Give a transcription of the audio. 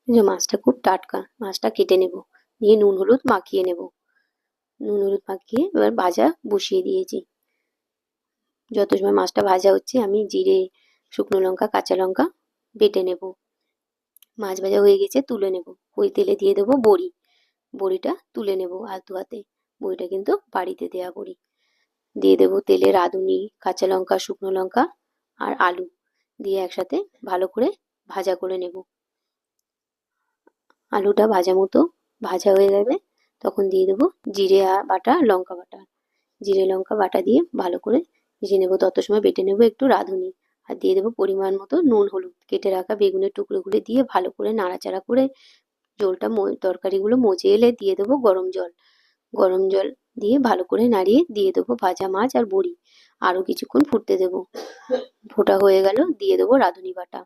যে মাছটা খুব টাটকা, মাছটা কেটে নেব, দিয়ে নুন হলুদ মাখিয়ে নেব। নুন হলুদ মাখিয়ে এবার ভাজা বসিয়ে দিয়েছি। যত সময় মাছটা ভাজা হচ্ছে আমি জিরে, শুকনো লঙ্কা, কাঁচা লঙ্কা বেটে নেব। মাছ ভাজা হয়ে গেছে, তুলে নেব। ওই তেলে দিয়ে দেবো বড়ি। বড়িটা তুলে নেব আলতো হাতে। বড়িটা কিন্তু বাড়িতে দেয়া বড়ি। দিয়ে দেবো তেলে রাঁধুনি, কাঁচা লঙ্কা, শুকনো লঙ্কা আর আলু দিয়ে একসাথে ভালো করে ভাজা করে নেব। আলুটা ভাজা মতো ভাজা হয়ে যাবে, তখন দিয়ে দেবো জিরে বাটা, লঙ্কা বাটা। জিরে লঙ্কা বাটা দিয়ে ভালো করে ভেজে নেবো। তত সময় বেটে নেবো একটু রাঁধুনি, আর দিয়ে দেবো পরিমাণ মতো নুন হলুদ। কেটে রাখা বেগুনের টুকরোগুলো দিয়ে ভালো করে নাড়াচাড়া করে ঝোলটা তরকারিগুলো মজে এলে দিয়ে দেবো গরম জল। গরম জল দিয়ে ভালো করে নাড়িয়ে দিয়ে দেবো ভাজা মাছ আর বড়ি। আরো কিছুক্ষণ ফুটতে দেবো। ফোটা হয়ে গেল, দিয়ে দেবো রাঁধুনি বাটা।